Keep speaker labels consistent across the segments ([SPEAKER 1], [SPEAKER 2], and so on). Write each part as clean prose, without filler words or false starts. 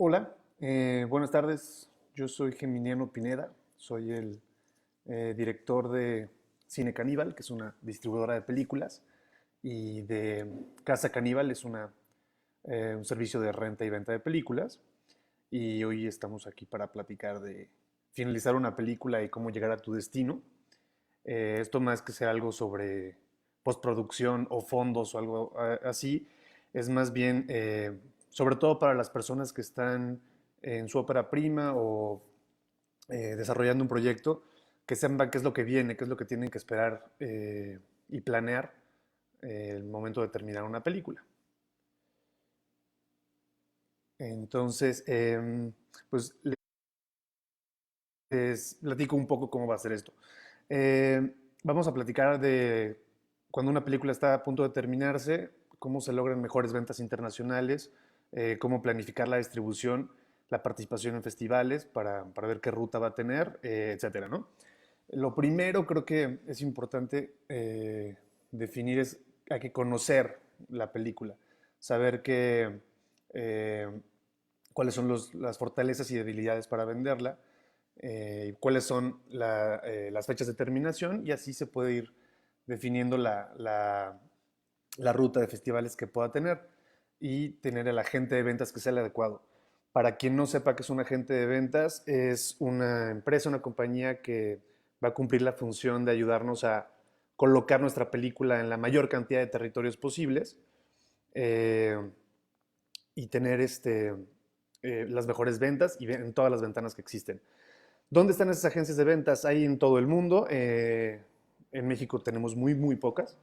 [SPEAKER 1] Hola, buenas tardes. Yo soy Geminiano Pineda, soy el director de Cine Caníbal, que es una distribuidora de películas, y de Casa Caníbal, es un servicio de renta y venta de películas. Y hoy estamos aquí para platicar de finalizar una película y cómo llegar a tu destino. Esto más que ser algo sobre postproducción o fondos o algo así, es más bien, sobre todo para las personas que están en su ópera prima o desarrollando un proyecto, que sepan qué es lo que viene, qué es lo que tienen que esperar y planear el momento de terminar una película. Entonces, pues les platico un poco cómo va a ser esto. Vamos a platicar de cuando una película está a punto de terminarse, cómo se logran mejores ventas internacionales, cómo planificar la distribución, la participación en festivales para ver qué ruta va a tener, etcétera, ¿no? Lo primero creo que es importante definir es, hay que conocer la película, saber eh, cuáles son las fortalezas y debilidades para venderla, cuáles son las fechas de terminación y así se puede ir definiendo la ruta de festivales que pueda tener y tener el agente de ventas que sea el adecuado. Para quien no sepa qué es un agente de ventas, es una empresa, una compañía que va a cumplir la función de ayudarnos a colocar nuestra película en la mayor cantidad de territorios posibles eh, y tener las mejores ventas y en todas las ventanas que existen. ¿Dónde están esas agencias de ventas? Hay en todo el mundo. En México tenemos muy pocas,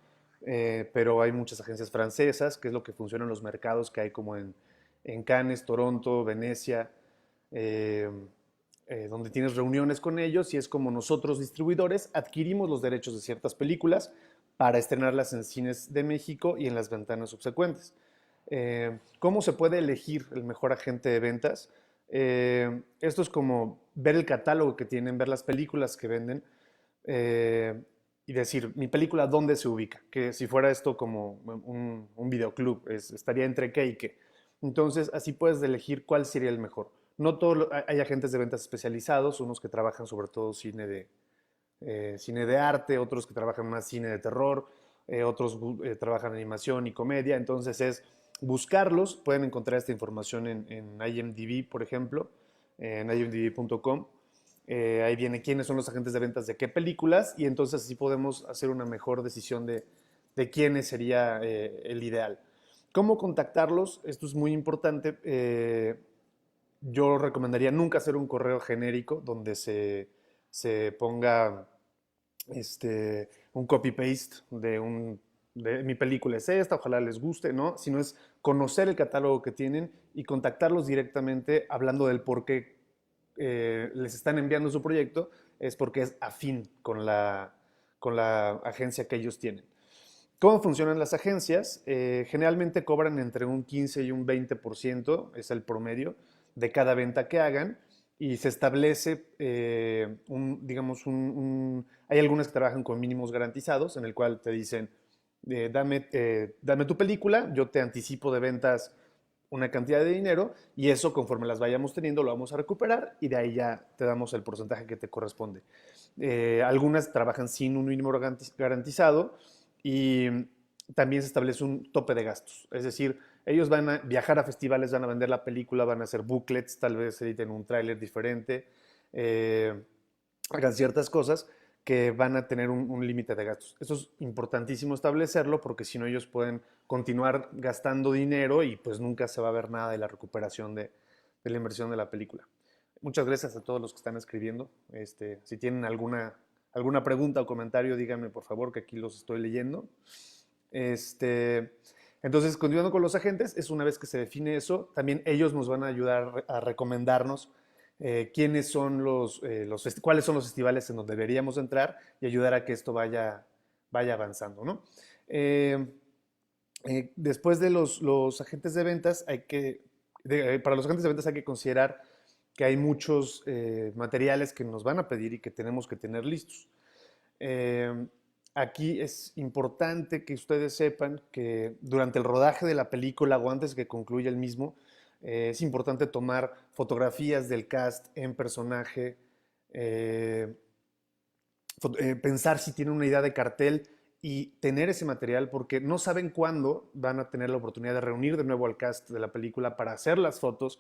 [SPEAKER 1] pero hay muchas agencias francesas, que es lo que funciona en los mercados que hay como en Cannes, Toronto, Venecia, eh, donde tienes reuniones con ellos y es como nosotros distribuidores adquirimos los derechos de ciertas películas para estrenarlas en cines de México y en las ventanas subsecuentes. ¿Cómo se puede elegir el mejor agente de ventas? Esto es como ver el catálogo que tienen, ver las películas que venden y decir, mi película, ¿dónde se ubica? Que si fuera esto como un videoclub, estaría entre qué y qué. Entonces, así puedes elegir cuál sería el mejor. No todo, hay agentes de ventas especializados, unos que trabajan sobre todo cine de arte, otros que trabajan más cine de terror, otros trabajan animación y comedia. Entonces es buscarlos, pueden encontrar esta información en IMDb, por ejemplo, en imdb.com. Ahí viene quiénes son los agentes de ventas de qué películas y entonces así podemos hacer una mejor decisión de quiénes sería el ideal. ¿Cómo contactarlos? Esto es muy importante. Yo recomendaría nunca hacer un correo genérico donde se ponga un copy-paste de mi película es esta, ojalá les guste, ¿no? Sino es conocer el catálogo que tienen y contactarlos directamente hablando del por qué les están enviando su proyecto, es porque es afín con la agencia que ellos tienen. ¿Cómo funcionan las agencias? Generalmente cobran entre un 15 y un 20%, es el promedio, de cada venta que hagan y se establece, digamos, hay algunas que trabajan con mínimos garantizados, en el cual te dicen, dame tu película, yo te anticipo de ventas una cantidad de dinero y eso conforme las vayamos teniendo lo vamos a recuperar y de ahí ya te damos el porcentaje que te corresponde. Algunas trabajan sin un mínimo garantizado y también se establece un tope de gastos. Es decir, ellos van a viajar a festivales, van a vender la película, van a hacer booklets, tal vez editen un tráiler diferente, eh, hagan ciertas cosas que van a tener un límite de gastos. Eso es importantísimo establecerlo porque si no ellos pueden continuar gastando dinero y pues nunca se va a ver nada de la recuperación de la inversión de la película. Muchas gracias a todos los que están escribiendo. Si tienen alguna pregunta o comentario, díganme por favor que aquí los estoy leyendo. Este, entonces, continuando con los agentes, es una vez que se define eso, también ellos nos van a ayudar a recomendarnos quiénes son cuáles son los festivales en donde deberíamos entrar y ayudar a que esto vaya avanzando, ¿no? Eh, Después de los agentes de ventas, para los agentes de ventas hay que considerar que hay muchos materiales que nos van a pedir y que tenemos que tener listos. Eh, Aquí es importante que ustedes sepan que durante el rodaje de la película o antes que concluya el mismo, Es importante tomar fotografías del cast en personaje, eh, pensar si tienen una idea de cartel y tener ese material porque no saben cuándo van a tener la oportunidad de reunir de nuevo al cast de la película para hacer las fotos,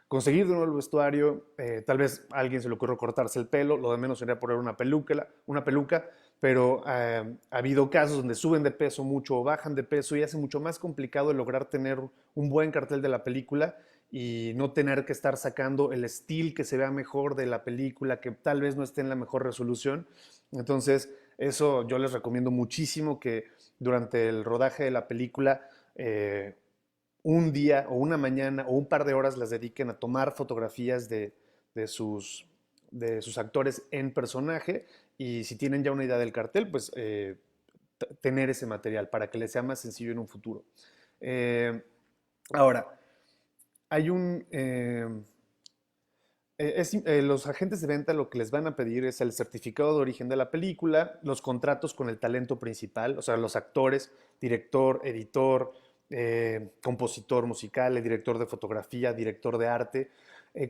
[SPEAKER 1] conseguir de nuevo el vestuario, tal vez a alguien se le ocurrió cortarse el pelo, lo de menos sería poner una peluca, pero ha habido casos donde suben de peso mucho o bajan de peso y hace mucho más complicado el lograr tener un buen cartel de la película y no tener que estar sacando el estilo que se vea mejor de la película, que tal vez no esté en la mejor resolución. Entonces, eso yo les recomiendo muchísimo que durante el rodaje de la película un día o una mañana o un par de horas las dediquen a tomar fotografías de sus, de sus actores en personaje y si tienen ya una idea del cartel, pues tener ese material para que les sea más sencillo en un futuro. Eh, ahora, hay un... los agentes de venta lo que les van a pedir es el certificado de origen de la película, los contratos con el talento principal, o sea, los actores, director, editor, compositor musical, el director de fotografía, director de arte.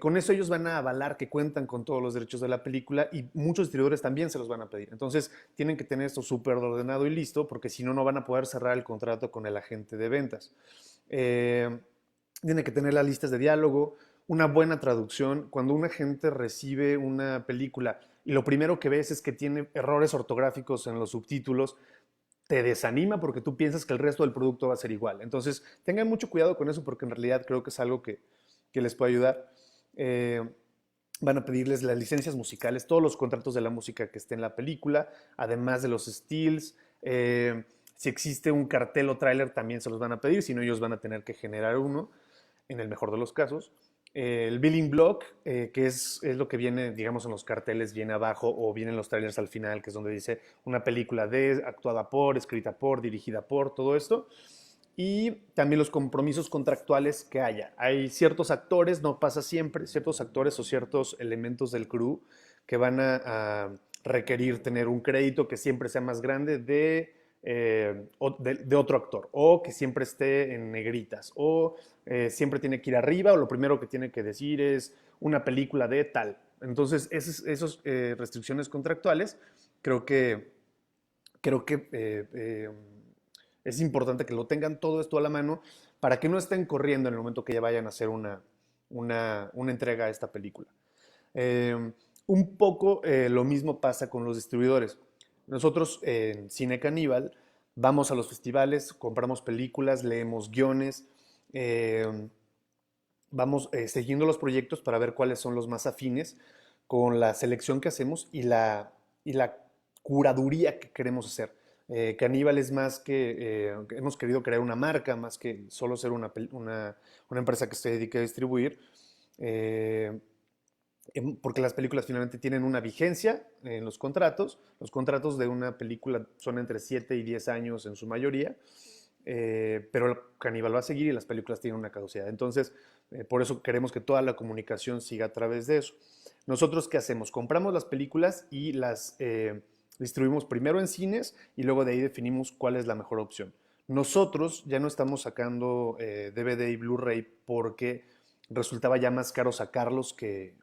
[SPEAKER 1] Con eso ellos van a avalar que cuentan con todos los derechos de la película y muchos distribuidores también se los van a pedir. Entonces tienen que tener esto súper ordenado y listo porque si no, no van a poder cerrar el contrato con el agente de ventas. Eh, Tiene que tener las listas de diálogo, una buena traducción. Cuando un agente recibe una película y lo primero que ves es que tiene errores ortográficos en los subtítulos, te desanima porque tú piensas que el resto del producto va a ser igual. Entonces, tengan mucho cuidado con eso porque en realidad creo que es algo que les puede ayudar. Eh, Van a pedirles las licencias musicales, todos los contratos de la música que esté en la película, además de los stills. Si existe un cartel o tráiler también se los van a pedir, si no ellos van a tener que generar uno en el mejor de los casos. El billing block, que es lo que viene, digamos, en los carteles, viene abajo o vienen los trailers al final, que es donde dice una película de, actuada por, escrita por, dirigida por, todo esto. Y también los compromisos contractuales que haya. Hay ciertos actores, no pasa siempre, ciertos actores o ciertos elementos del crew que van a requerir tener un crédito que siempre sea más grande de otro actor, o que siempre esté en negritas, o siempre tiene que ir arriba, o lo primero que tiene que decir es una película de tal. Entonces, esas restricciones contractuales creo que, creo que es importante que lo tengan todo esto a la mano para que no estén corriendo en el momento que ya vayan a hacer una entrega a esta película. Un poco lo mismo pasa con los distribuidores. Nosotros en Cine Caníbal vamos a los festivales, compramos películas, leemos guiones, eh, vamos siguiendo los proyectos para ver cuáles son los más afines con la selección que hacemos y la curaduría que queremos hacer. Caníbal es más hemos querido crear una marca, más que solo ser una empresa que se dedique a distribuir. Eh, Porque las películas finalmente tienen una vigencia en los contratos. Los contratos de una película son entre 7 y 10 años en su mayoría, pero Caníbal va a seguir y las películas tienen una caducidad. Entonces, por eso queremos que toda la comunicación siga a través de eso. Nosotros, ¿qué hacemos? Compramos las películas y las distribuimos primero en cines y luego de ahí definimos cuál es la mejor opción. Nosotros ya no estamos sacando DVD y Blu-ray porque resultaba ya más caro sacarlos que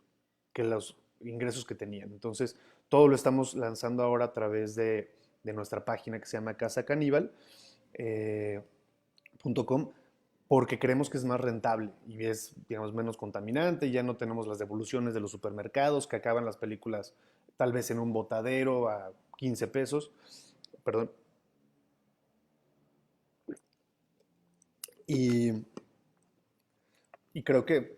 [SPEAKER 1] los ingresos que tenían. Entonces, todo lo estamos lanzando ahora a través de nuestra página que se llama casacaníbal.com porque creemos que es más rentable y es, digamos, menos contaminante. Ya no tenemos las devoluciones de los supermercados que acaban las películas tal vez en un botadero a 15 pesos. Perdón. Y, y creo que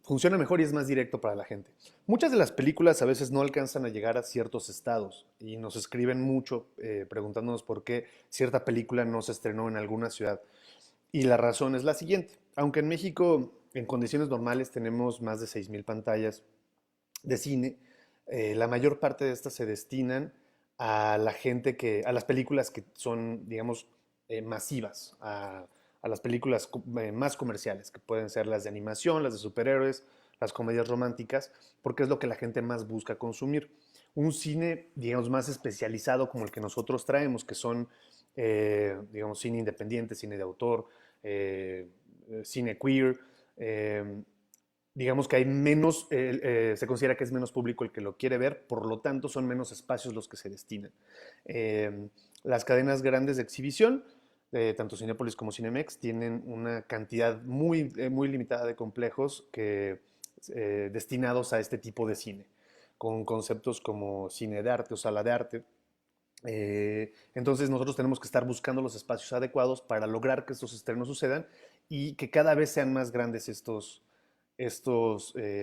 [SPEAKER 1] funciona mejor y es más directo para la gente. Muchas de las películas a veces no alcanzan a llegar a ciertos estados y nos escriben mucho preguntándonos por qué cierta película no se estrenó en alguna ciudad. Y la razón es la siguiente. Aunque en México en condiciones normales tenemos más de 6.000 pantallas de cine, la mayor parte de estas se destinan a la gente a las películas que son, digamos, masivas, a las películas más comerciales, que pueden ser las de animación, las de superhéroes, las comedias románticas, porque es lo que la gente más busca consumir. Un cine, digamos, más especializado como el que nosotros traemos, que son, digamos, cine independiente, cine de autor, cine queer. eh, digamos que hay menos, se considera que es menos público el que lo quiere ver, por lo tanto son menos espacios los que se destinan. Eh, las cadenas grandes de exhibición, tanto Cinépolis como Cinemex, tienen una cantidad muy limitada de complejos destinados a este tipo de cine, con conceptos como cine de arte o sala de arte. Entonces nosotros tenemos que estar buscando los espacios adecuados para lograr que estos estrenos sucedan y que cada vez sean más grandes estos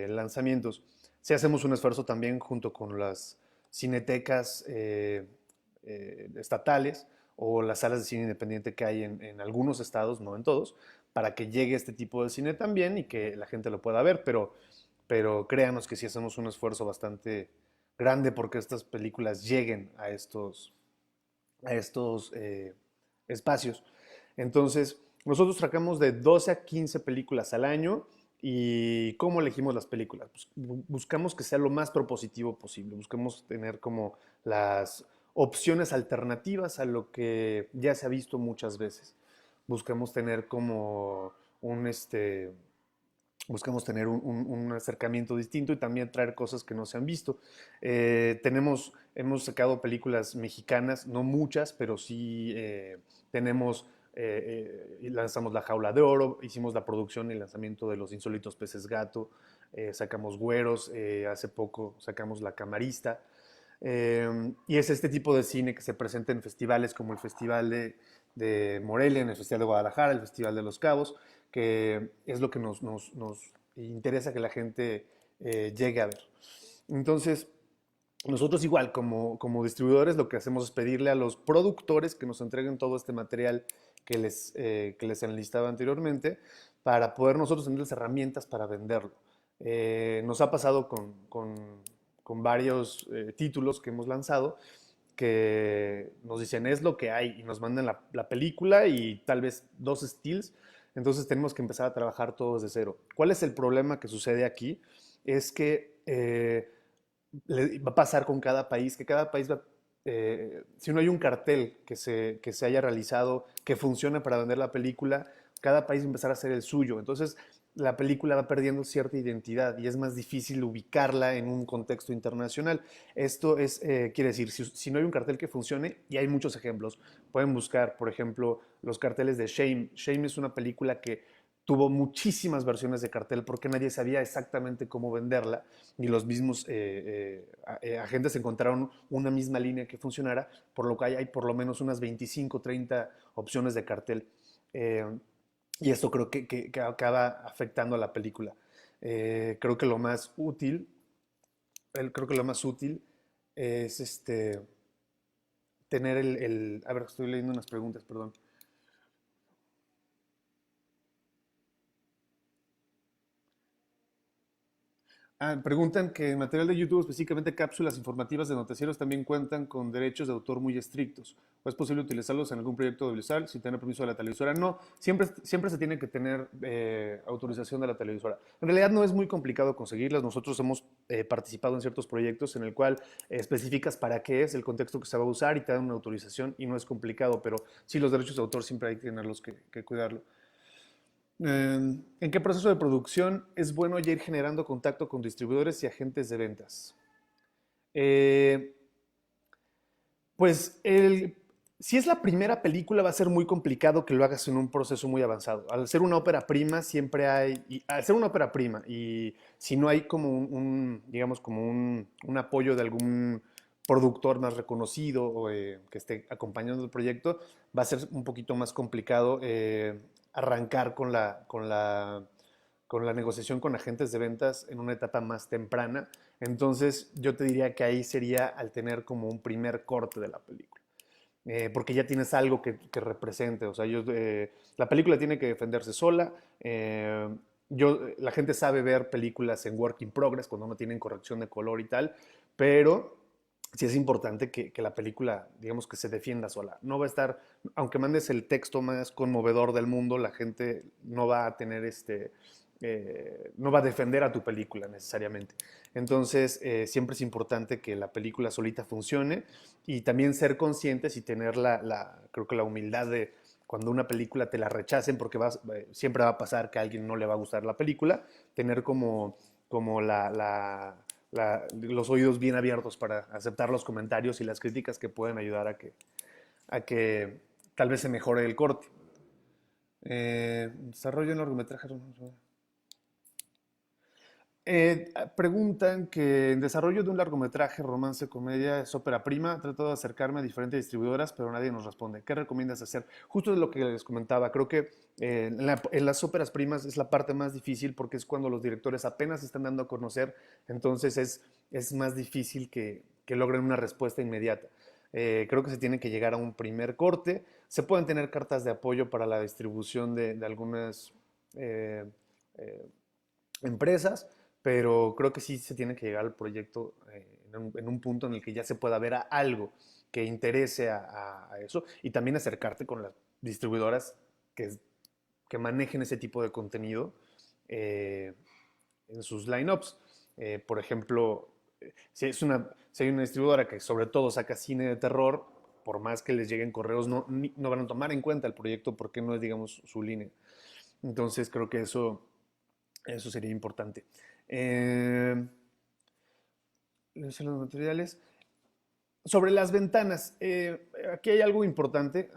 [SPEAKER 1] lanzamientos. Si hacemos un esfuerzo también junto con las cinetecas estatales o las salas de cine independiente que hay en algunos estados, no en todos, para que llegue este tipo de cine también y que la gente lo pueda ver, pero créanos que sí hacemos un esfuerzo bastante grande porque estas películas lleguen a estos espacios. Entonces, nosotros sacamos de 12 a 15 películas al año. ¿Y cómo elegimos las películas? Pues, buscamos que sea lo más propositivo posible. Buscamos tener como las opciones alternativas a lo que ya se ha visto muchas veces. Buscamos tener como un, este, buscamos tener un acercamiento distinto y también traer cosas que no se han visto. Hemos sacado películas mexicanas, no muchas, pero sí tenemos, lanzamos La Jaula de Oro, hicimos la producción y el lanzamiento de Los Insólitos Peces Gato, sacamos Güeros, hace poco sacamos La Camarista. Y es este tipo de cine que se presenta en festivales como el Festival de Morelia, en el Festival de Guadalajara, el Festival de Los Cabos, que es lo que nos interesa que la gente llegue a ver. Entonces, nosotros igual, como distribuidores, lo que hacemos es pedirle a los productores que nos entreguen todo este material que les enlistaba anteriormente para poder nosotros tener las herramientas para venderlo. Nos ha pasado con varios títulos que hemos lanzado que nos dicen es lo que hay y nos mandan la película y tal vez dos stills. Entonces tenemos que empezar a trabajar todo desde cero. ¿Cuál es el problema que sucede aquí? Es que va a pasar con cada país, que cada país va, si no hay un cartel que se haya realizado, que funcione para vender la película, cada país va a empezar a hacer el suyo. Entonces la película va perdiendo cierta identidad y es más difícil ubicarla en un contexto internacional. Esto quiere decir, si no hay un cartel que funcione, y hay muchos ejemplos, pueden buscar, por ejemplo, los carteles de Shame. Shame es una película que tuvo muchísimas versiones de cartel porque nadie sabía exactamente cómo venderla y los mismos agentes encontraron una misma línea que funcionara, por lo que hay por lo menos unas 25, 30 opciones de cartel. Eh, y esto creo que acaba afectando a la película. Creo que lo más útil, creo que lo más útil es tener a ver, estoy leyendo unas preguntas, perdón. Preguntan que en material de YouTube, específicamente cápsulas informativas de noticieros, también cuentan con derechos de autor muy estrictos. ¿O es posible utilizarlos en algún proyecto audiovisual sin tener permiso de la televisora? No, siempre se tiene que tener autorización de la televisora. En realidad no es muy complicado conseguirlas. Nosotros hemos participado en ciertos proyectos en el cual especificas para qué es el contexto que se va a usar y te dan una autorización y no es complicado, pero sí los derechos de autor siempre hay que tenerlos que cuidarlo. ¿En qué proceso de producción es bueno ya ir generando contacto con distribuidores y agentes de ventas? Eh, pues si es la primera película va a ser muy complicado que lo hagas en un proceso muy avanzado. Al ser una ópera prima siempre hay, y al ser una ópera prima y si no hay como digamos como un apoyo de algún productor más reconocido o que esté acompañando el proyecto, va a ser un poquito más complicado arrancar con la negociación con agentes de ventas en una etapa más temprana. Entonces yo te diría que ahí sería al tener como un primer corte de la película. Porque ya tienes algo que represente. O sea, la película tiene que defenderse sola. La gente sabe ver películas en work in progress cuando no tienen corrección de color y tal, pero sí es importante que la película, digamos, que se defienda sola. No va a estar, aunque mandes el texto más conmovedor del mundo, la gente no va a tener no va a defender a tu película necesariamente. Entonces, siempre es importante que la película solita funcione y también ser conscientes y tener creo que la humildad de cuando una película te la rechacen, porque siempre va a pasar que a alguien no le va a gustar la película, tener como los oídos bien abiertos para aceptar los comentarios y las críticas que pueden ayudar a que tal vez se mejore el corte. Desarrollo en largometraje. Preguntan que en desarrollo de un largometraje, romance, comedia, es ópera prima. Trato de acercarme a diferentes distribuidoras, pero nadie nos responde. ¿Qué recomiendas hacer? Justo de lo que les comentaba. Creo que en las óperas primas es la parte más difícil porque es cuando los directores apenas se están dando a conocer. Entonces es más difícil que logren una respuesta inmediata. Creo que se tiene que llegar a un primer corte. Se pueden tener cartas de apoyo para la distribución de algunas eh, eh, empresas, pero creo que sí se tiene que llegar al proyecto en un punto en el que ya se pueda ver a algo que interese a eso y también acercarte con las distribuidoras que manejen ese tipo de contenido eh, en sus lineups. Por ejemplo, si hay una distribuidora que sobre todo saca cine de terror, por más que les lleguen correos, no van a tomar en cuenta el proyecto porque no es, digamos, su línea. Entonces creo que eso sería importante. Eh, los materiales. Sobre las ventanas, aquí hay algo importante.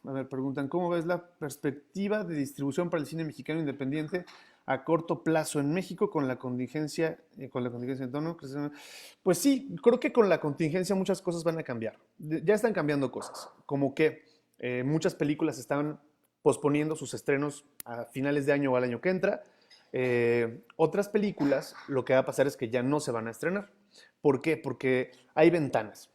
[SPEAKER 1] A ver, preguntan, ¿cómo ves la perspectiva de distribución para el cine mexicano independiente a corto plazo en México con la contingencia en tono? Pues sí, creo que con la contingencia muchas cosas van a cambiar. Ya están cambiando cosas, como que muchas películas están posponiendo sus estrenos a finales de año o al año que entra. Otras películas, lo que va a pasar es que ya no se van a estrenar. ¿Por qué? Porque hay ventanas.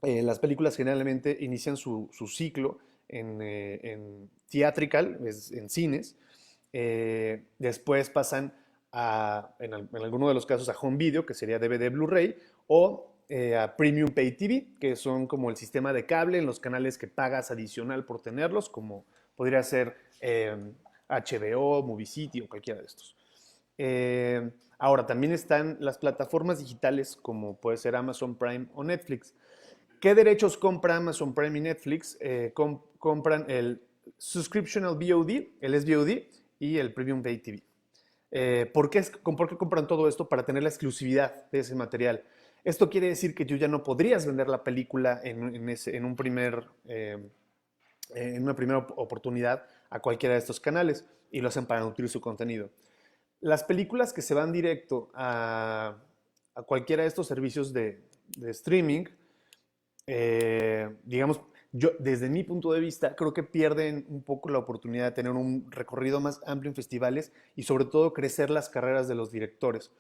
[SPEAKER 1] Las películas generalmente inician su ciclo en theatrical, en cines, después pasan en alguno de los casos a home video, que sería DVD Blu-ray, o a Premium Pay TV, que son como el sistema de cable en los canales que pagas adicional por tenerlos, como podría ser HBO, Movie City o cualquiera de estos. Ahora, también están las plataformas digitales como puede ser Amazon Prime o Netflix. ¿Qué derechos compra Amazon Prime y Netflix? Compran el Subscriptional VOD, el SVOD y el Premium Pay TV. ¿Por qué compran todo esto? Para tener la exclusividad de ese material. Esto quiere decir que tú ya no podrías vender la película en una primera oportunidad a cualquiera de estos canales y lo hacen para nutrir su contenido. Las películas que se van directo a cualquiera de estos servicios de streaming, digamos, yo desde mi punto de vista creo que pierden un poco la oportunidad de tener un recorrido más amplio en festivales y sobre todo crecer las carreras de los directores,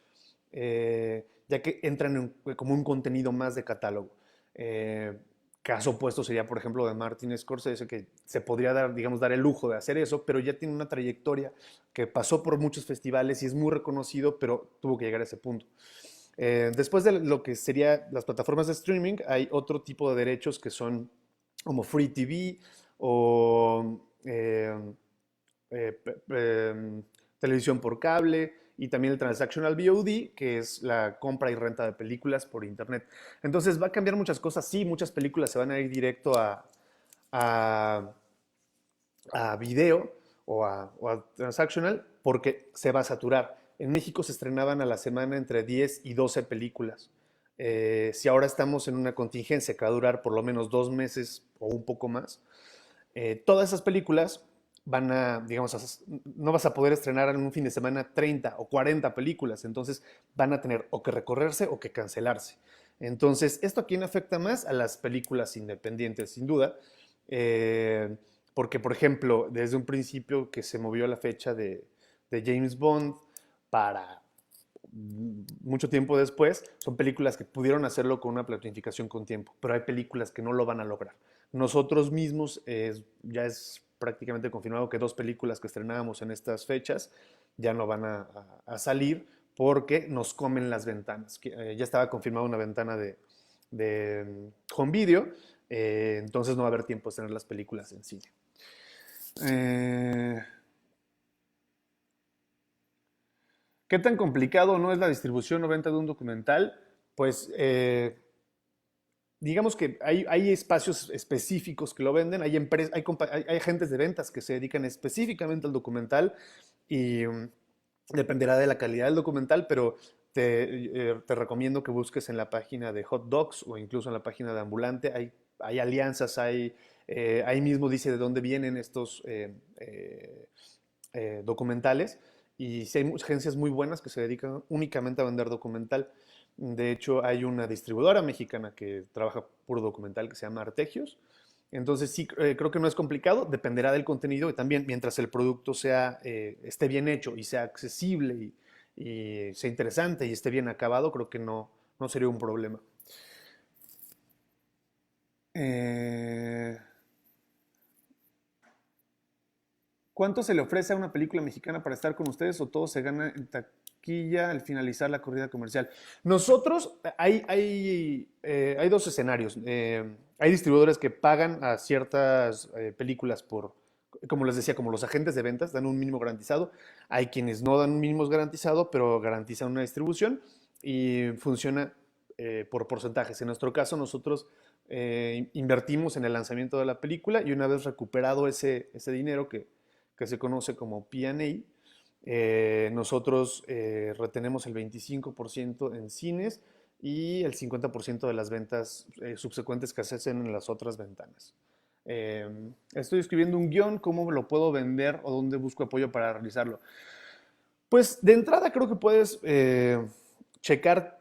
[SPEAKER 1] ya que entran como un contenido más de catálogo. Eh, Caso opuesto sería, por ejemplo, de Martin Scorsese, que se podría dar, digamos, dar el lujo de hacer eso, pero ya tiene una trayectoria que pasó por muchos festivales y es muy reconocido, pero tuvo que llegar a ese punto. Después de lo que serían las plataformas de streaming, hay otro tipo de derechos que son como Free TV o televisión por cable y también el Transactional VOD, que es la compra y renta de películas por internet. Entonces va a cambiar muchas cosas. Sí, muchas películas se van a ir directo a, a video o a transactional porque se va a saturar. En México se estrenaban a la semana entre 10 y 12 películas. Si ahora estamos en una contingencia que va a durar por lo menos 2 meses o un poco más, todas esas películas digamos, no vas a poder estrenar en un fin de semana 30 o 40 películas, entonces van a tener o que recorrerse o que cancelarse. Entonces, ¿esto a quién afecta más? A las películas independientes, sin duda, eh, porque, por ejemplo, desde un principio que se movió la fecha de James Bond para mucho tiempo después, son películas que pudieron hacerlo con una planificación con tiempo, pero hay películas que no lo van a lograr. Nosotros mismos ya es prácticamente confirmado que 2 películas que estrenábamos en estas fechas ya no van a salir porque nos comen las ventanas. Ya estaba confirmada una ventana de home video, entonces no va a haber tiempo de estrenar las películas en cine. Eh, ¿Qué tan complicado no es la distribución o venta de un documental? Pues digamos que hay espacios específicos que lo venden, hay agentes de ventas que se dedican específicamente al documental y dependerá de la calidad del documental, pero te recomiendo que busques en la página de Hot Docs o incluso en la página de Ambulante. Hay alianzas, ahí mismo dice de dónde vienen estos documentales y sí hay agencias muy buenas que se dedican únicamente a vender documental. De hecho, hay una distribuidora mexicana que trabaja puro documental que se llama Artegios. Entonces sí, creo que no es complicado, dependerá del contenido y también mientras el producto esté bien hecho y sea accesible y sea interesante y esté bien acabado, creo que no sería un problema. Eh, ¿Cuánto se le ofrece a una película mexicana para estar con ustedes o todo se gana en taquilla al finalizar la corrida comercial? Nosotros, hay dos escenarios. Hay distribuidores que pagan a ciertas películas como les decía, como los agentes de ventas, dan un mínimo garantizado. Hay quienes no dan un mínimo garantizado, pero garantizan una distribución y funciona por porcentajes. En nuestro caso, nosotros invertimos en el lanzamiento de la película y una vez recuperado ese dinero que se conoce como P&A. Nosotros retenemos el 25% en cines y el 50% de las ventas subsecuentes que se hacen en las otras ventanas. Eh, Estoy escribiendo un guión, ¿cómo lo puedo vender o dónde busco apoyo para realizarlo? Pues de entrada creo que puedes checar,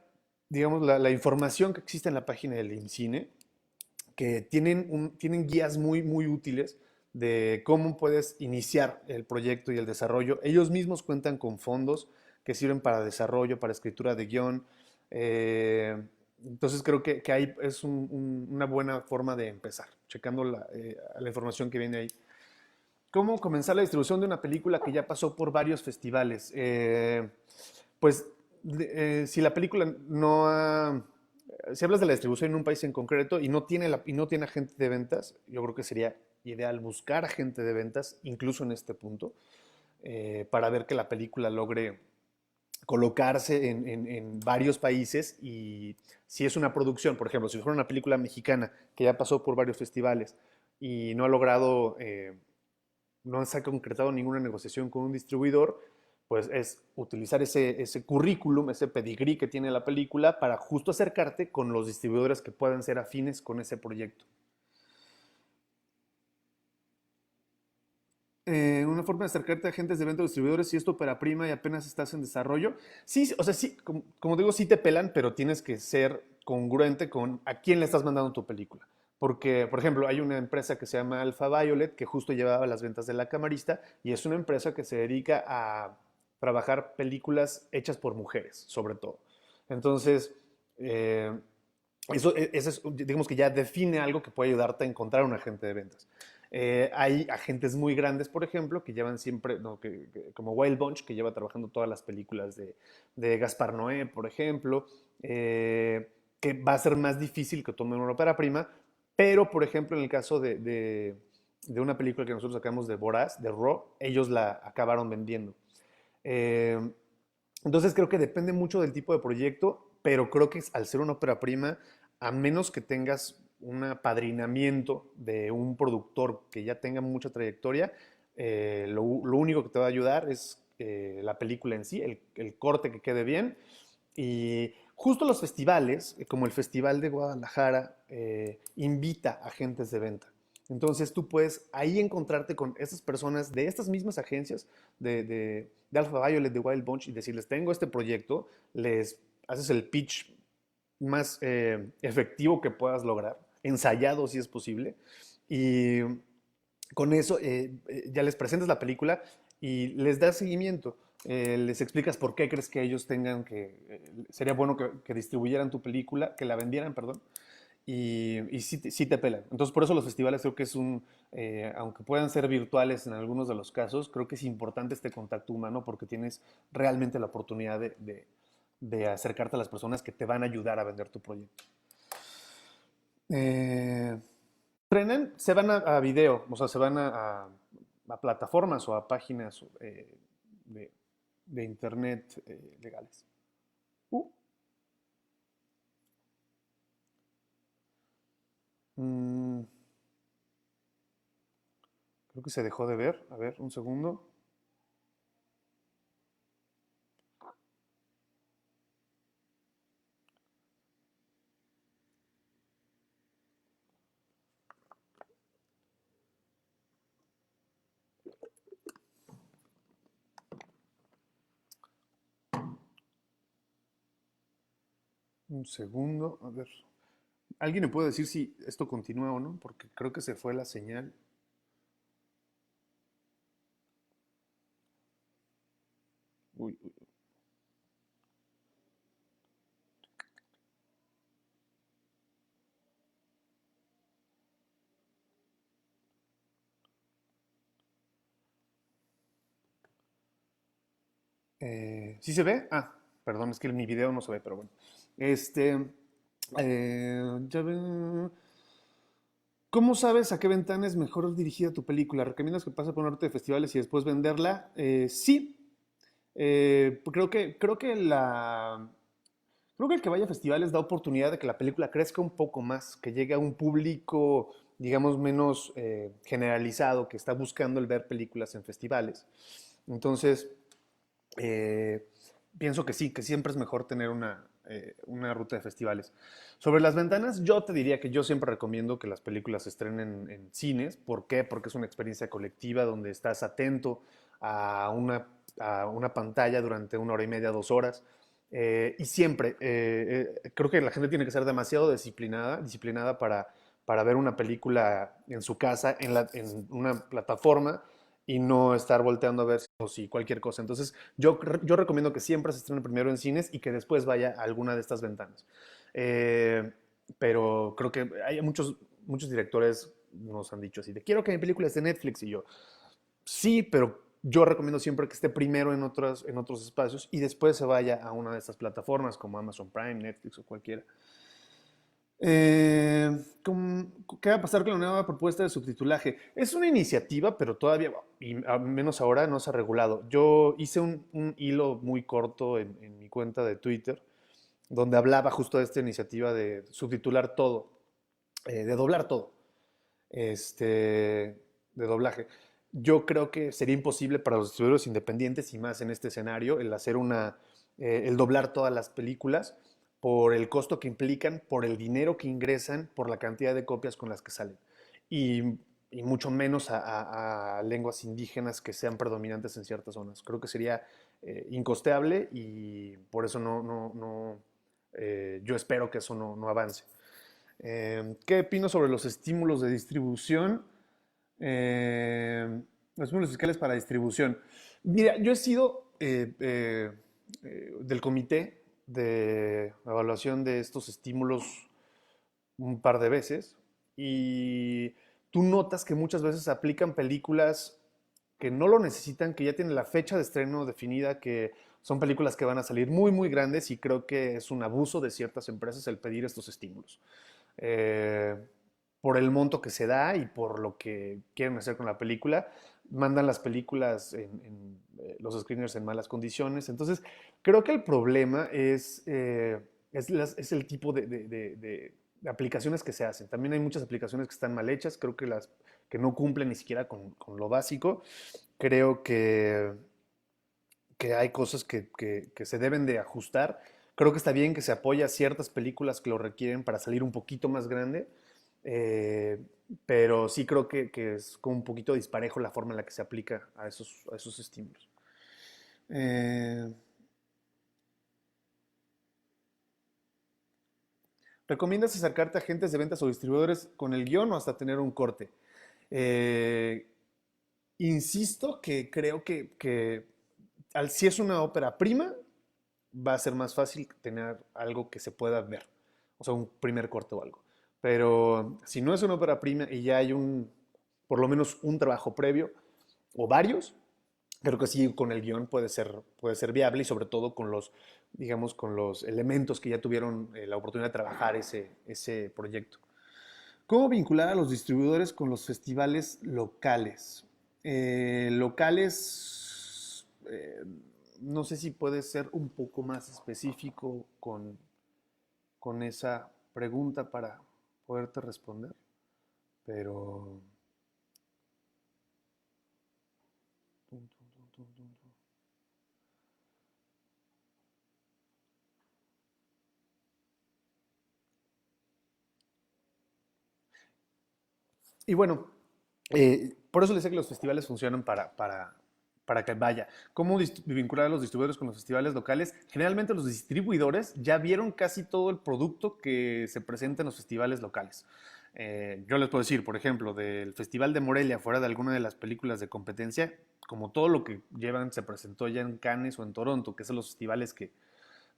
[SPEAKER 1] digamos, la información que existe en la página del IMCINE, que tienen guías muy útiles de cómo puedes iniciar el proyecto y el desarrollo. Ellos mismos cuentan con fondos que sirven para desarrollo, para escritura de guión. Eh, entonces creo que ahí es una buena forma de empezar, checando la información que viene ahí. ¿Cómo comenzar la distribución de una película que ya pasó por varios festivales? Pues si la película no ha... Si hablas de la distribución en un país en concreto y no tiene agente de ventas, yo creo que sería ideal buscar agente de ventas, incluso en este punto, para ver que la película logre colocarse en varios países y si es una producción, por ejemplo, si fuera una película mexicana que ya pasó por varios festivales y no ha logrado no se ha concretado ninguna negociación con un distribuidor, pues es utilizar ese currículum, ese pedigrí que tiene la película para justo acercarte con los distribuidores que puedan ser afines con ese proyecto. Una forma de acercarte a agentes de venta o distribuidores si esto para prima y apenas estás en desarrollo. Sí, o sea, sí, como digo, sí te pelan, pero tienes que ser congruente con a quién le estás mandando tu película. Porque, por ejemplo, hay una empresa que se llama Alpha Violet que justo llevaba las ventas de La Camarista y es una empresa que se dedica a trabajar películas hechas por mujeres, sobre todo. Entonces, eh, eso es, digamos que ya define algo que puede ayudarte a encontrar un agente de ventas. Hay agentes muy grandes, por ejemplo, que llevan siempre, no, como Wild Bunch, que lleva trabajando todas las películas de Gaspar Noé, por ejemplo, que va a ser más difícil que tomen una ópera prima, pero, por ejemplo, en el caso de una película que nosotros sacamos de Boraz, de Raw, ellos la acabaron vendiendo. Eh, entonces creo que depende mucho del tipo de proyecto, pero creo que al ser una ópera prima, a menos que tengas un apadrinamiento de un productor que ya tenga mucha trayectoria, lo único que te va a ayudar es la película en sí, el corte que quede bien. Y justo los festivales, como el Festival de Guadalajara, invita a agentes de venta. Entonces tú puedes ahí encontrarte con estas personas de estas mismas agencias de Alpha Violet, de Wild Bunch y decirles, tengo este proyecto, les haces el pitch más efectivo que puedas lograr, ensayado si es posible, y con eso ya les presentas la película y les das seguimiento. Les explicas por qué crees que ellos tengan sería bueno que distribuyeran tu película, que la vendieran, perdón, y sí te pelan. Entonces, por eso los festivales creo que aunque puedan ser virtuales en algunos de los casos, creo que es importante este contacto humano porque tienes realmente la oportunidad de acercarte a las personas que te van a ayudar a vender tu proyecto. Eh, Trenan, se van a video, o sea, se van a plataformas o a páginas de, de internet legales. Uh, Mm, creo que se dejó de ver. A ver, un segundo. Un segundo. A ver. ¿Alguien me puede decir si esto continúa o no? Porque creo que se fue la señal. Uy, uy. ¿Sí se ve? Ah, perdón, es que en mi video no se ve, pero bueno. Este, ya ven. ¿Cómo sabes a qué ventana es mejor dirigida tu película? ¿Recomiendas que pase por un arte de festivales y después venderla? Sí. Creo que el que vaya a festivales da oportunidad de que la película crezca un poco más, que llegue a un público, digamos, menos generalizado, que está buscando el ver películas en festivales. Entonces, eh, pienso que sí, que siempre es mejor tener una ruta de festivales. Sobre las ventanas, yo te diría que yo siempre recomiendo que las películas se estrenen en cines. ¿Por qué? Porque es una experiencia colectiva donde estás atento a una pantalla durante 1 hora y media, 2 horas. Y siempre, creo que la gente tiene que ser demasiado disciplinada para ver una película en su casa, en una plataforma, y no estar volteando a ver si cualquier cosa. Entonces, yo recomiendo que siempre se estrene primero en cines y que después vaya a alguna de estas ventanas. Eh, pero creo que hay muchos directores nos han dicho así, de quiero que mi película esté en Netflix, y yo, sí, pero yo recomiendo siempre que esté primero en otros espacios y después se vaya a una de estas plataformas como Amazon Prime, Netflix o cualquiera. Eh, ¿Qué va a pasar con la nueva propuesta de subtitulaje? Es una iniciativa, pero todavía, y al menos ahora, no se ha regulado. Yo hice un hilo muy corto en mi cuenta de Twitter, donde hablaba justo de esta iniciativa de subtitular todo, de doblar todo, de doblaje. Yo creo que sería imposible para los distribuidores independientes, y más en este escenario, el doblar todas las películas por el costo que implican, por el dinero que ingresan, por la cantidad de copias con las que salen. Y, y mucho menos a lenguas indígenas que sean predominantes en ciertas zonas. Creo que sería incosteable, y por eso yo espero que eso no avance. ¿Qué opino sobre los estímulos de distribución? Los estímulos fiscales para distribución. Mira, yo he sido del comité de evaluación de estos estímulos un par de veces, y tú notas que muchas veces aplican películas que no lo necesitan, que ya tienen la fecha de estreno definida, que son películas que van a salir muy, muy grandes, y creo que es un abuso de ciertas empresas el pedir estos estímulos. Eh, por el monto que se da y por lo que quieren hacer con la película, mandan las películas en los screeners en malas condiciones. Entonces, creo que el problema es el tipo de aplicaciones que se hacen. También hay muchas aplicaciones que están mal hechas, creo que las que no cumplen ni siquiera con lo básico. Creo que hay cosas que se deben de ajustar. Creo que está bien que se apoye a ciertas películas que lo requieren para salir un poquito más grande, eh, pero sí creo que es como un poquito disparejo la forma en la que se aplica a esos estímulos. Eh, ¿Recomiendas acercarte a agentes de ventas o distribuidores con el guión o hasta tener un corte? Eh, Insisto que creo que si es una ópera prima, va a ser más fácil tener algo que se pueda ver, o sea, un primer corte o algo. Pero si no es una ópera prima y ya hay por lo menos un trabajo previo o varios, creo que sí con el guión puede ser viable, y sobre todo digamos, con los elementos que ya tuvieron la oportunidad de trabajar ese proyecto. ¿Cómo vincular a los distribuidores con los festivales locales? Locales, no sé si puede ser un poco más específico con esa pregunta para poderte responder. pero... Y bueno, por eso les decía que los festivales funcionan para que vaya. ¿Cómo vincular a los distribuidores con los festivales locales? Generalmente los distribuidores ya vieron casi todo el producto que se presenta en los festivales locales. Yo les puedo decir, por ejemplo, del Festival de Morelia, fuera de alguna de las películas de competencia, como todo lo que llevan se presentó ya en Cannes o en Toronto, que son los festivales que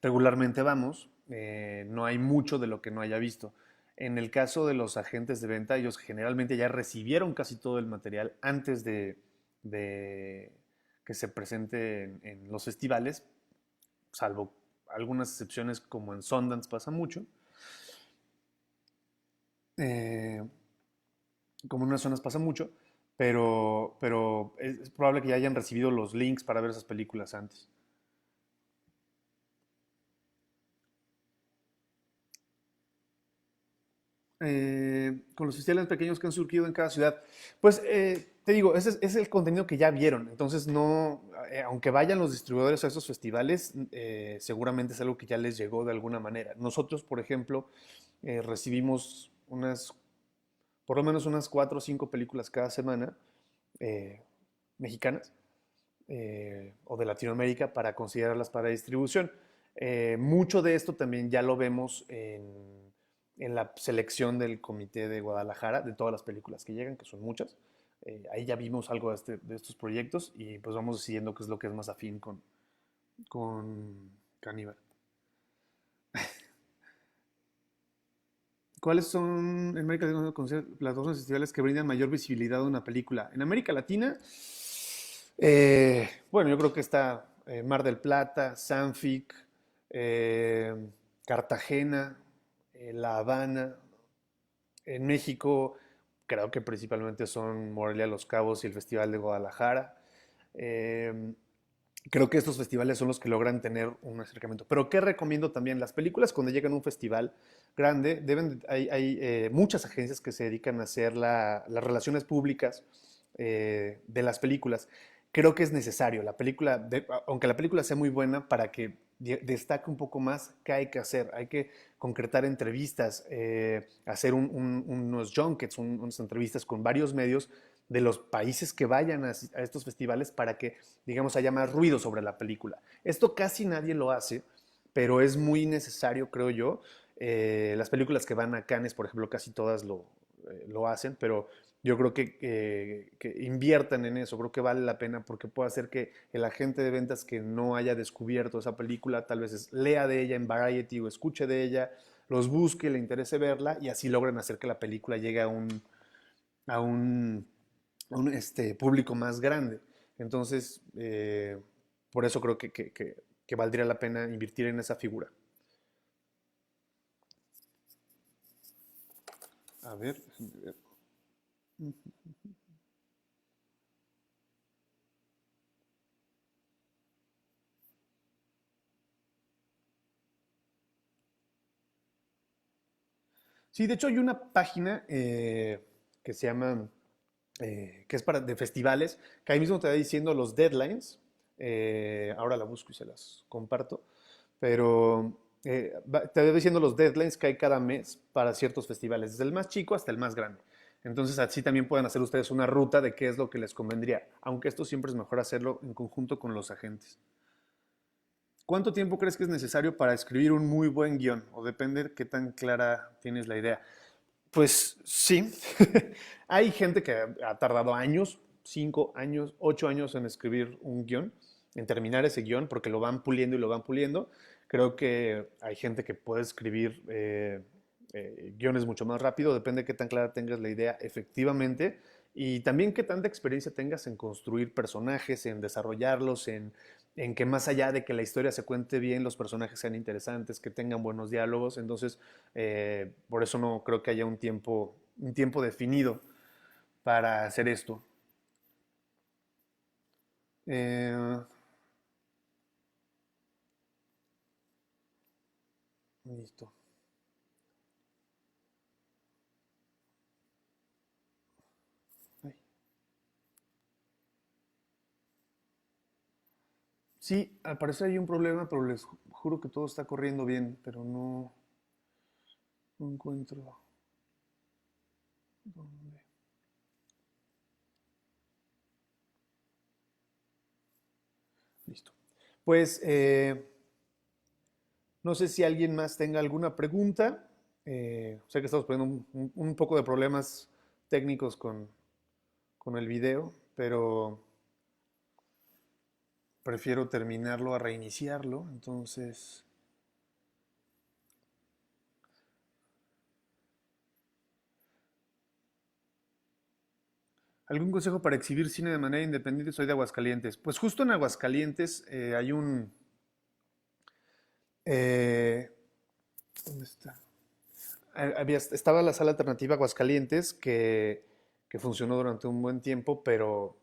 [SPEAKER 1] regularmente vamos, no hay mucho de lo que no haya visto. En el caso de los agentes de venta, ellos generalmente ya recibieron casi todo el material antes de que se presente en los festivales, salvo algunas excepciones como en Sundance pasa mucho. Eh, como en unas zonas pasa mucho, pero es probable que ya hayan recibido los links para ver esas películas antes. Con los festivales pequeños que han surgido en cada ciudad. Pues te digo, ese es el contenido que ya vieron. Entonces, no, aunque vayan los distribuidores a esos festivales, seguramente es algo que ya les llegó de alguna manera. Nosotros, por ejemplo, recibimos por lo menos unas 4 o 5 películas cada semana eh, mexicanas o de Latinoamérica para considerarlas para distribución. Mucho de esto también ya lo vemos en la selección del Comité de Guadalajara, de todas las películas que llegan, que son muchas. Ahí ya vimos algo de estos proyectos y pues vamos decidiendo qué es lo que es más afín con Caníbal. ¿Cuáles son en América Latina las dos festivales que brindan mayor visibilidad a una película? En América Latina, bueno, yo creo que está Mar del Plata, Sanfic, eh, Cartagena, La Habana. En México, creo que principalmente son Morelia, Los Cabos y el Festival de Guadalajara. Eh, Creo que estos festivales son los que logran tener un acercamiento. Pero ¿qué recomiendo también? Las películas cuando llegan a un festival grande, hay muchas agencias que se dedican a hacer las relaciones públicas de las películas. Creo que es necesario. Aunque la película sea muy buena, para que destaque un poco más, ¿qué hay que hacer? Hay que concretar entrevistas, hacer unos junkets, unas entrevistas con varios medios de los países que vayan a estos festivales para que, digamos, haya más ruido sobre la película. Esto casi nadie lo hace, pero es muy necesario, creo yo. Las películas que van a Cannes, por ejemplo, casi todas lo hacen, pero yo creo que inviertan en eso, creo que vale la pena porque puede hacer que el agente de ventas que no haya descubierto esa película, tal vez lea de ella en Variety o escuche de ella, los busque, le interese verla y así logran hacer que la película llegue a un público más grande. Entonces, por eso creo que valdría la pena invertir en esa figura. A ver, déjame ver. Sí, de hecho hay una página que se llama, que es de festivales, que ahí mismo te va diciendo los deadlines. Ahora la busco y se las comparto. Pero te va diciendo los deadlines que hay cada mes para ciertos festivales, desde el más chico hasta el más grande. Entonces así también pueden hacer ustedes una ruta de qué es lo que les convendría, aunque esto siempre es mejor hacerlo en conjunto con los agentes. ¿Cuánto tiempo crees que es necesario para escribir un muy buen guión? O depende de qué tan clara tienes la idea. Pues sí, hay gente que ha tardado años, 5 años, 8 años en escribir un guión, en terminar ese guión, porque lo van puliendo y lo van puliendo. Creo que hay gente que puede escribir guiones mucho más rápido, depende de qué tan clara tengas la idea efectivamente y también qué tanta experiencia tengas en construir personajes, en desarrollarlos, en que más allá de que la historia se cuente bien, los personajes sean interesantes, que tengan buenos diálogos. Entonces, por eso no creo que haya un tiempo definido para hacer esto. Eh, Listo. Sí, al parecer hay un problema, pero les juro que todo está corriendo bien, pero no encuentro dónde. Listo. Pues no sé si alguien más tenga alguna pregunta. Sé que estamos poniendo un poco de problemas técnicos con el video, pero prefiero terminarlo a reiniciarlo. Entonces, ¿algún consejo para exhibir cine de manera independiente? Soy de Aguascalientes. Pues justo en Aguascalientes hay un... eh, ¿dónde está? Estaba la sala alternativa Aguascalientes que funcionó durante un buen tiempo, pero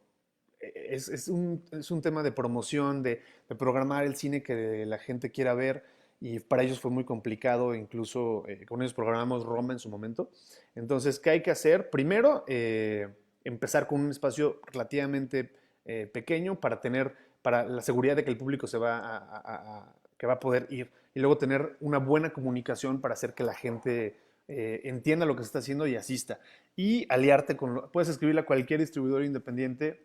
[SPEAKER 1] es un tema de promoción, de programar el cine que la gente quiera ver y para ellos fue muy complicado, incluso con ellos programamos Roma en su momento. Entonces, ¿qué hay que hacer? Primero, empezar con un espacio relativamente pequeño para la seguridad de que el público que va a poder ir y luego tener una buena comunicación para hacer que la gente entienda lo que se está haciendo y asista. Y aliarte puedes escribirle a cualquier distribuidor independiente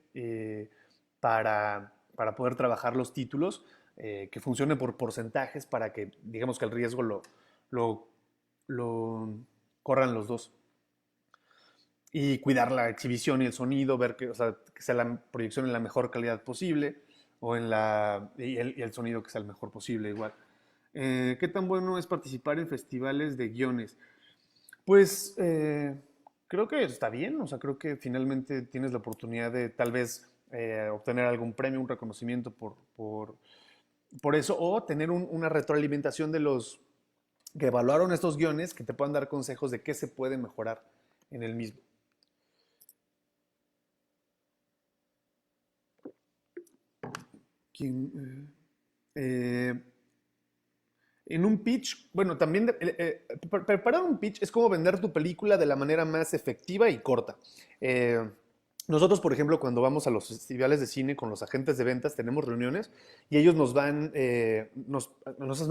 [SPEAKER 1] para poder trabajar los títulos, que funcione por porcentajes para que, digamos que el riesgo lo, lo corran los dos. Y cuidar la exhibición y el sonido, ver que, o sea, que sea la proyección en la mejor calidad posible y el sonido que sea el mejor posible igual. ¿Qué tan bueno es participar en festivales de guiones? Pues creo que está bien, o sea, creo que finalmente tienes la oportunidad de tal vez obtener algún premio, un reconocimiento por eso, o tener una retroalimentación de los que evaluaron estos guiones que te puedan dar consejos de qué se puede mejorar en el mismo. ¿Quién? Eh, en un pitch, bueno, también preparar un pitch es como vender tu película de la manera más efectiva y corta. Eh, Nosotros, por ejemplo, cuando vamos a los festivales de cine con los agentes de ventas, tenemos reuniones y ellos nos hacen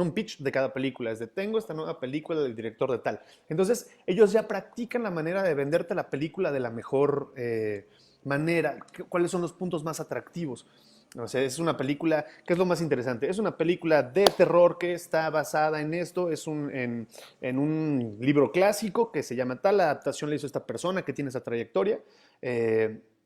[SPEAKER 1] un pitch de cada película. Es de, tengo esta nueva película del director de tal. Entonces, ellos ya practican la manera de venderte la película de la mejor manera, cuáles son los puntos más atractivos. O sea, es una película, ¿qué es lo más interesante? Es una película de terror que está basada en esto, en un libro clásico que se llama tal, la adaptación la hizo esta persona que tiene esa trayectoria.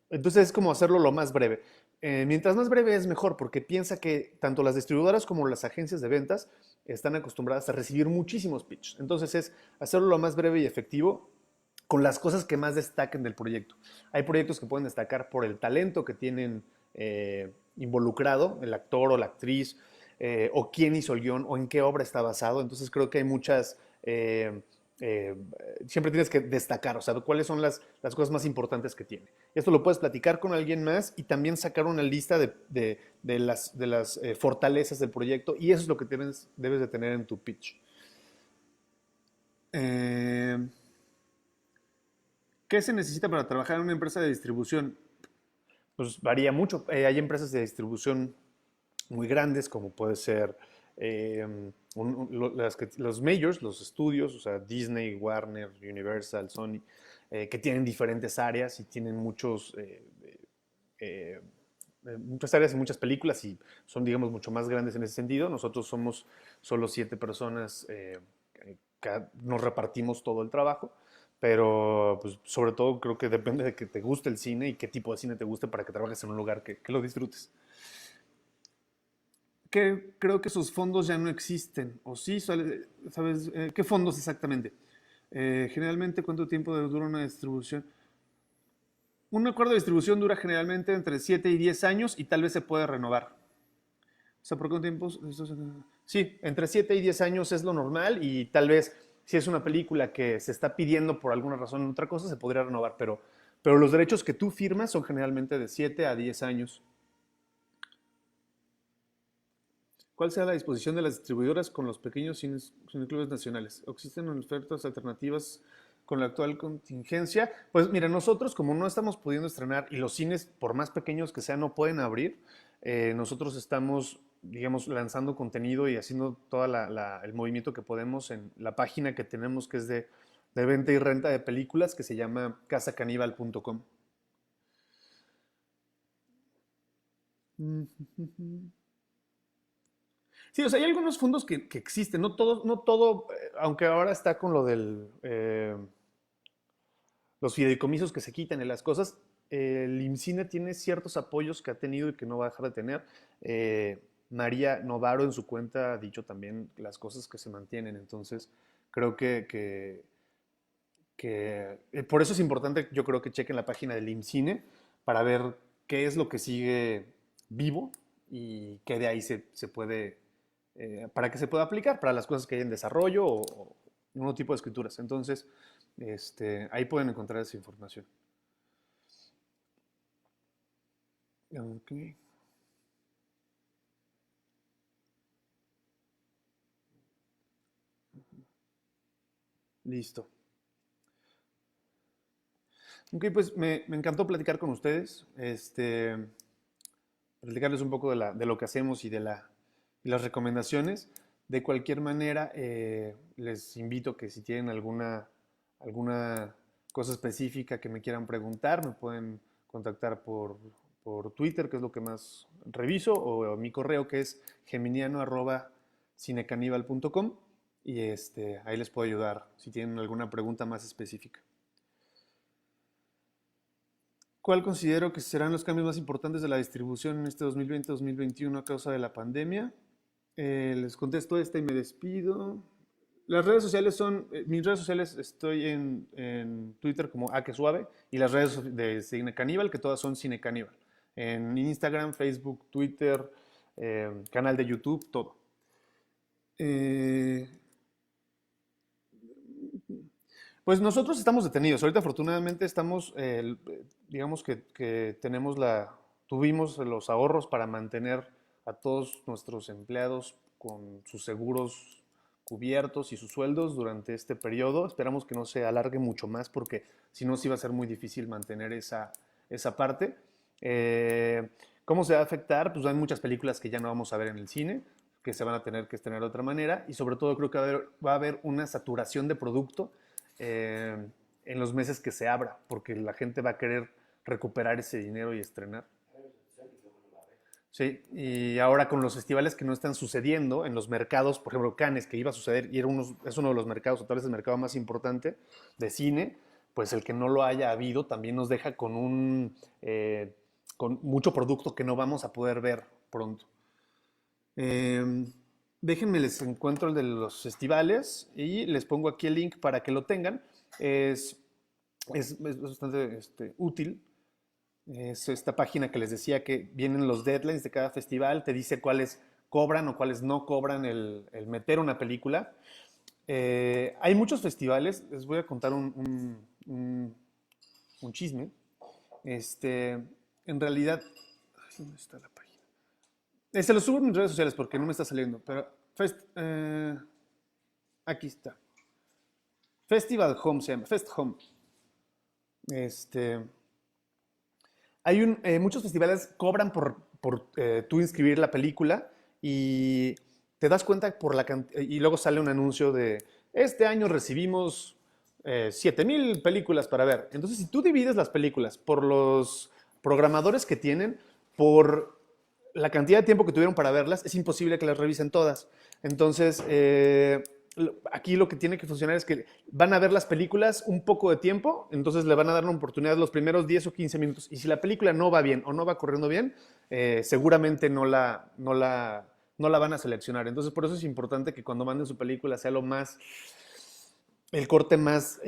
[SPEAKER 1] Entonces es como hacerlo lo más breve. Mientras más breve es mejor, porque piensa que tanto las distribuidoras como las agencias de ventas están acostumbradas a recibir muchísimos pitches. Entonces es hacerlo lo más breve y efectivo con las cosas que más destaquen del proyecto. Hay proyectos que pueden destacar por el talento que tienen involucrado, el actor o la actriz, o quién hizo el guión, o en qué obra está basado. Entonces creo que hay muchas... eh, siempre tienes que destacar, o sea, cuáles son las cosas más importantes que tiene. Esto lo puedes platicar con alguien más y también sacar una lista de las fortalezas del proyecto y eso es lo que debes de tener en tu pitch. Eh, ¿Qué se necesita para trabajar en una empresa de distribución? Pues varía mucho. Hay empresas de distribución muy grandes, como puede ser eh, los majors, los estudios, o sea, Disney, Warner, Universal, Sony, que tienen diferentes áreas y tienen eh, muchas áreas y muchas películas y son, digamos, mucho más grandes en ese sentido. Nosotros somos solo 7 personas que nos repartimos todo el trabajo, pero pues, sobre todo creo que depende de que te guste el cine y qué tipo de cine te guste para que trabajes en un lugar que lo disfrutes. Que creo que esos fondos ya no existen. ¿O sí? ¿Sabes? ¿Qué fondos exactamente? Generalmente, ¿cuánto tiempo dura una distribución? Un acuerdo de distribución dura generalmente entre 7 y 10 años y tal vez se puede renovar. O sea, ¿por qué un tiempo? Sí, entre 7 y 10 años es lo normal y tal vez si es una película que se está pidiendo por alguna razón otra cosa, se podría renovar, pero los derechos que tú firmas son generalmente de 7 a 10 años. ¿Cuál sea la disposición de las distribuidoras con los pequeños cineclubes nacionales? ¿Existen ofertas alternativas con la actual contingencia? Pues mira, nosotros como no estamos pudiendo estrenar y los cines, por más pequeños que sean, no pueden abrir, nosotros estamos digamos, lanzando contenido y haciendo todo el movimiento que podemos en la página que tenemos que es de venta y renta de películas que se llama casacaníbal.com. Sí, o sea, hay algunos fondos que existen, no todo, aunque ahora está con lo del los fideicomisos que se quitan y las cosas, el IMCINE tiene ciertos apoyos que ha tenido y que no va a dejar de tener. María Novaro en su cuenta ha dicho también las cosas que se mantienen, entonces creo que por eso es importante, yo creo que chequen la página del IMCINE para ver qué es lo que sigue vivo y qué de ahí se puede, para que se pueda aplicar para las cosas que hay en desarrollo o un tipo de escrituras. Entonces, ahí pueden encontrar esa información. Ok, listo. Ok, pues me encantó platicar con ustedes, platicarles un poco de lo que hacemos y las recomendaciones. De cualquier manera, les invito que si tienen alguna cosa específica que me quieran preguntar, me pueden contactar por Twitter, que es lo que más reviso, o mi correo que es geminiano@cinecaníbal.com y ahí les puedo ayudar si tienen alguna pregunta más específica. ¿Cuál considero que serán los cambios más importantes de la distribución en este 2020-2021 a causa de la pandemia? Les contesto esta y me despido. Las redes sociales son, mis redes sociales estoy en Twitter como A que Suave y las redes de Cine Caníbal, que todas son Cine Caníbal. En Instagram, Facebook, Twitter, canal de YouTube, todo. Eh, Pues nosotros estamos detenidos. Ahorita afortunadamente estamos, digamos que tuvimos los ahorros para mantener a todos nuestros empleados con sus seguros cubiertos y sus sueldos durante este periodo. Esperamos que no se alargue mucho más porque si no, sí va a ser muy difícil mantener esa parte. Eh, ¿Cómo se va a afectar? Pues hay muchas películas que ya no vamos a ver en el cine, que se van a tener que estrenar de otra manera y sobre todo creo que va a haber una saturación de producto eh, en los meses que se abra, porque la gente va a querer recuperar ese dinero y estrenar. Sí, y ahora con los festivales que no están sucediendo en los mercados, por ejemplo, Cannes, que iba a suceder y es uno de los mercados, o tal vez el mercado más importante de cine, pues el que no lo haya habido también nos deja con mucho producto que no vamos a poder ver pronto. Eh, Déjenme les encuentro el de los festivales y les pongo aquí el link para que lo tengan. Es, es bastante útil. Es esta página que les decía que vienen los deadlines de cada festival, te dice cuáles cobran o cuáles no cobran el meter una película. Hay muchos festivales, les voy a contar un chisme. En realidad, ¿dónde está la página? Se lo subo en mis redes sociales porque no me está saliendo, pero aquí está. Festival Home se llama, Fest Home. Este, muchos festivales cobran por tú inscribir la película y te das cuenta por la cantidad, y luego sale un anuncio de, este año recibimos 7,000 películas para ver. Entonces, si tú divides las películas por los programadores que tienen, por la cantidad de tiempo que tuvieron para verlas, es imposible que las revisen todas. Entonces, aquí lo que tiene que funcionar es que van a ver las películas un poco de tiempo, entonces le van a dar una oportunidad los primeros 10 o 15 minutos. Y si la película no va bien o no va corriendo bien, seguramente no la van a seleccionar. Entonces, por eso es importante que cuando manden su película sea el corte más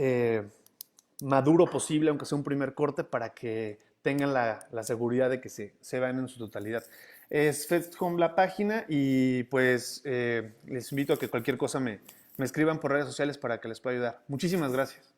[SPEAKER 1] maduro posible, aunque sea un primer corte, para que tengan la seguridad de que se vean en su totalidad. Es Fest Home la página y pues les invito a que cualquier cosa me escriban por redes sociales para que les pueda ayudar. Muchísimas gracias.